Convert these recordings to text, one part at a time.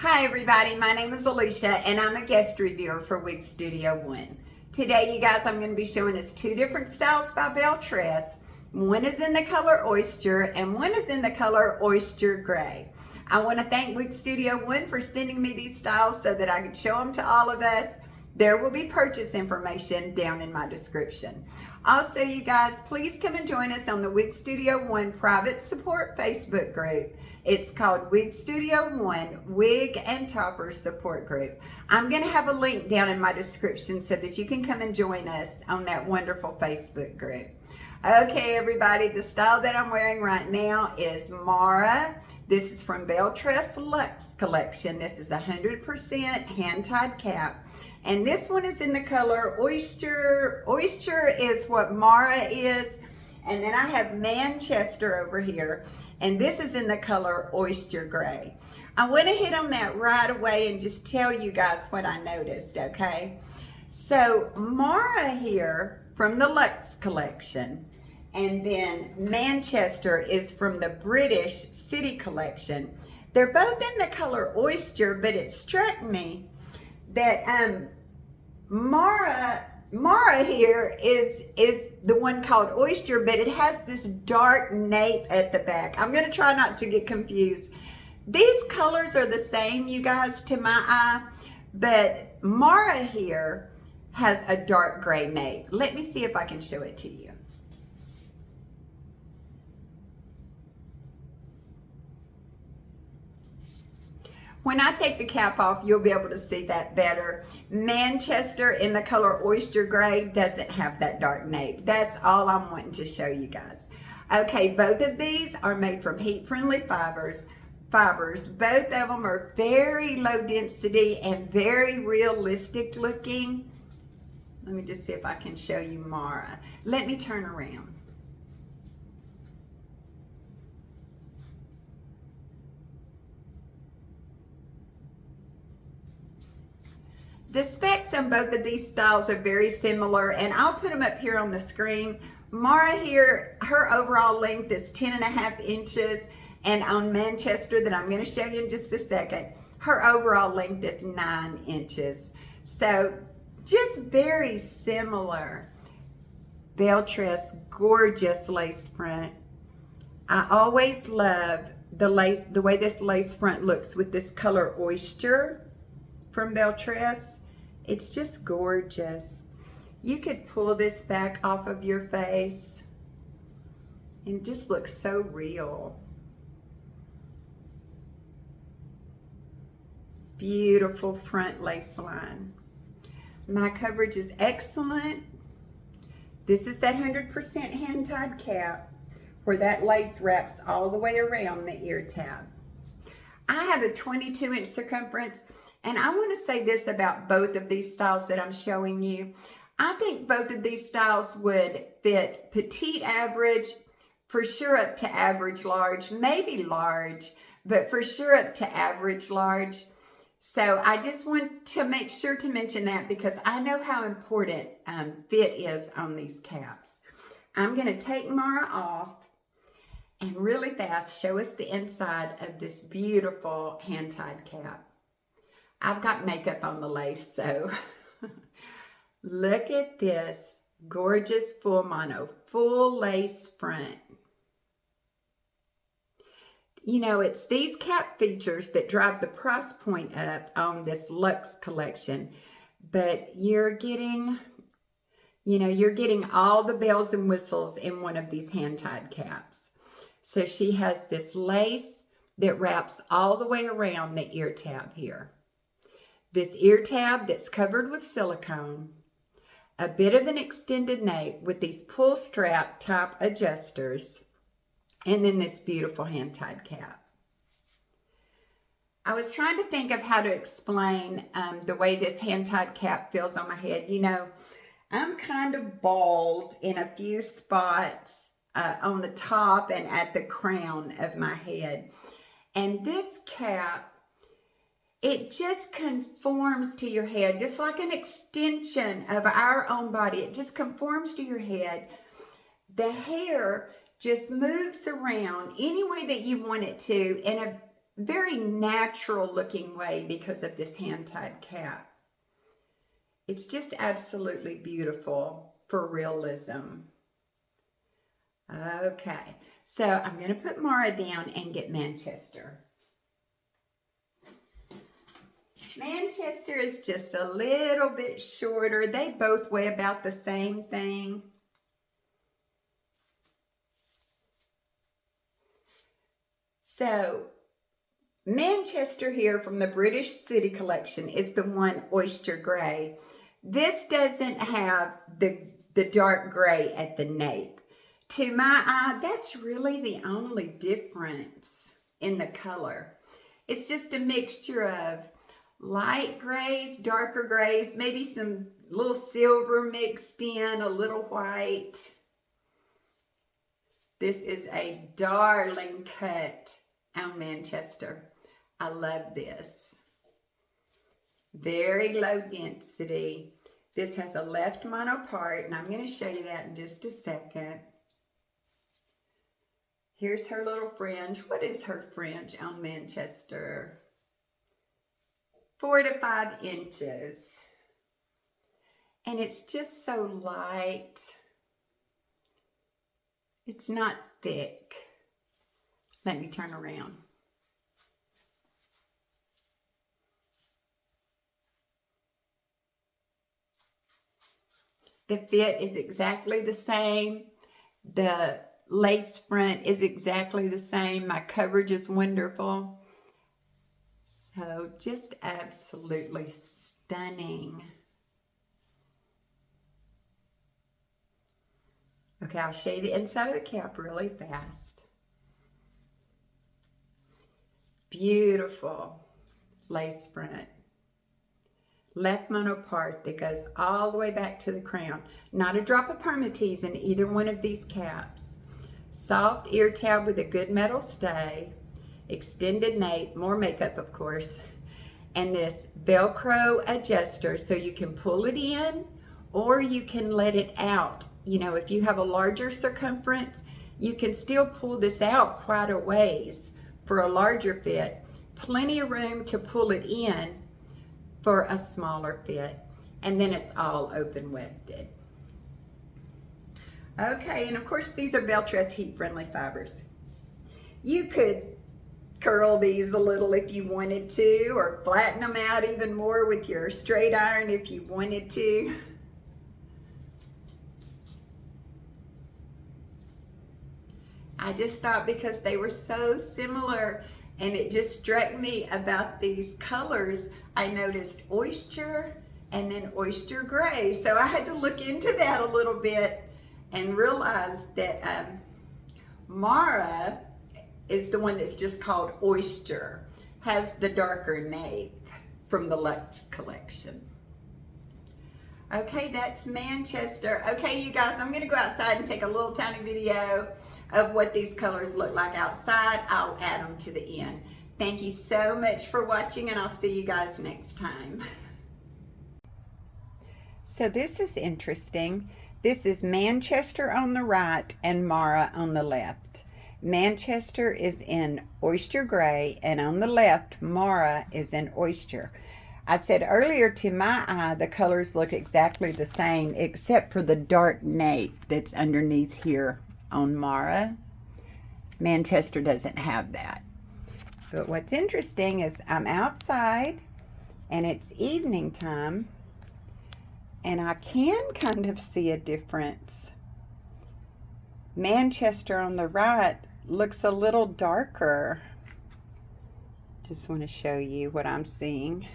Hi everybody, my name is Alicia and I'm a guest reviewer for Wig Studio One. Today you guys, I'm going to be showing us two different styles by Belletress. One is in the color Oyster and one is in the color Oyster Gray. I want to thank Wig Studio One for sending me these styles so that I could show them to all of us. There will be purchase information down in my description. Also, you guys, please come and join us on the Wig Studio One private support Facebook group. It's called Wig Studio One Wig and Topper Support Group. I'm going to have a link down in my description so that you can come and join us on that wonderful Facebook group. Okay, everybody, the style that I'm wearing right now is Mara. This is from Belletress Luxe Collection. This is 100% hand-tied cap. And this one is in the color Oyster. Oyster is what Mara is. And then I have Manchester over here. And this is in the color Oyster Gray. I want to hit on that right away and just tell you guys what I noticed, okay? So Mara here from the Luxe Collection. And then Manchester is from the British City Collection. They're both in the color Oyster, but it struck me that Mara here is the one called Oyster, but it has this dark nape at the back. I'm going to try not to get confused. These colors are the same, you guys, to my eye, but Mara here has a dark gray nape. Let me see if I can show it to you. When I take the cap off, you'll be able to see that better. Manchester in the color Oyster Gray doesn't have that dark nape. That's all I'm wanting to show you guys. Okay, both of these are made from heat-friendly fibers. Both of them are very low density and very realistic looking. Let me just see if I can show you Mara. Let me turn around. The specs on both of these styles are very similar, and I'll put them up here on the screen. Mara here, her overall length is 10.5 inches, and on Manchester, that I'm going to show you in just a second, her overall length is 9 inches. So just very similar. Belletress, gorgeous lace front. I always love the way this lace front looks with this color Oyster from Belletress. It's just gorgeous. You could pull this back off of your face and it just looks so real. Beautiful front lace line. My coverage is excellent. This is that 100% hand-tied cap where that lace wraps all the way around the ear tab. I have a 22-inch circumference. And I want to say this about both of these styles that I'm showing you. I think both of these styles would fit petite average, for sure up to average large, maybe large, but for sure up to average large. So I just want to make sure to mention that because I know how important fit is on these caps. I'm going to take Mara off and really fast show us the inside of this beautiful hand-tied cap. I've got makeup on the lace, so look at this gorgeous full mono, full lace front. You know, it's these cap features that drive the price point up on this Luxe Collection, but you're getting all the bells and whistles in one of these hand-tied caps. So she has this lace that wraps all the way around the ear tab here. This ear tab that's covered with silicone, a bit of an extended nape with these pull strap type adjusters, and then this beautiful hand-tied cap. I was trying to think of how to explain the way this hand-tied cap feels on my head. You know, I'm kind of bald in a few spots on the top and at the crown of my head. And this cap, it just conforms to your head, just like an extension of our own body. It just conforms to your head. The hair just moves around any way that you want it to in a very natural looking way because of this hand-tied cap. It's just absolutely beautiful for realism. Okay, so I'm going to put Mara down and get Manchester. Manchester is just a little bit shorter. They both weigh about the same thing. So, Manchester here from the British City Collection is the one Oyster Gray. This doesn't have the dark gray at the nape. To my eye, that's really the only difference in the color. It's just a mixture of light grays, darker grays, maybe some little silver mixed in, a little white. This is a darling cut on Manchester. I love this. Very low density. This has a left mono part, and I'm going to show you that in just a second. Here's her little fringe. What is her fringe on Manchester? 4 to 5 inches. And it's just so light. It's not thick. Let me turn around. The fit is exactly the same. The lace front is exactly the same. My coverage is wonderful. So just absolutely stunning. Okay, I'll show you the inside of the cap really fast. Beautiful lace front. Left mono part that goes all the way back to the crown. Not a drop of permatease in either one of these caps. Soft ear tab with a good metal stay. Extended nape, more makeup of course. And this Velcro adjuster so you can pull it in or you can let it out. You know, if you have a larger circumference, you can still pull this out quite a ways for a larger fit. Plenty of room to pull it in for a smaller fit, and then it's all open wefted. Okay, and of course these are Belletress heat-friendly fibers. You could curl these a little if you wanted to, or flatten them out even more with your straight iron if you wanted to. I just thought because they were so similar and it just struck me about these colors, I noticed Oyster and then Oyster Gray. So I had to look into that a little bit and realize that Mara is the one that's just called Oyster, has the darker nape from the Luxe collection. Okay, that's Manchester. Okay, you guys, I'm gonna go outside and take a little tiny video of what these colors look like outside. I'll add them to the end. Thank you so much for watching, and I'll see you guys next time. So this is interesting. This is Manchester on the right and Mara on the left. Manchester is in Oyster Gray, and on the left, Mara is in Oyster. I said earlier, to my eye, the colors look exactly the same, except for the dark nape that's underneath here on Mara. Manchester doesn't have that. But what's interesting is I'm outside and it's evening time and I can kind of see a difference. Manchester on the right looks a little darker. Just want to show you what I'm seeing.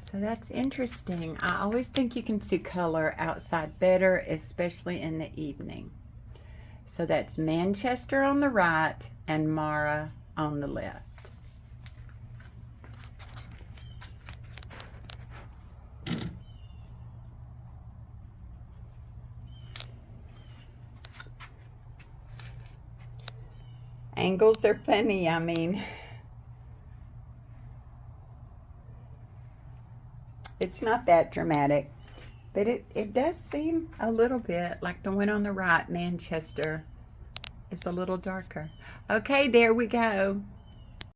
So that's interesting. I always think you can see color outside better, especially in the evening. So that's Manchester on the right and Mara on the left. Angles are funny, I mean. It's not that dramatic, but it does seem a little bit like the one on the right, Manchester, is a little darker. Okay, there we go.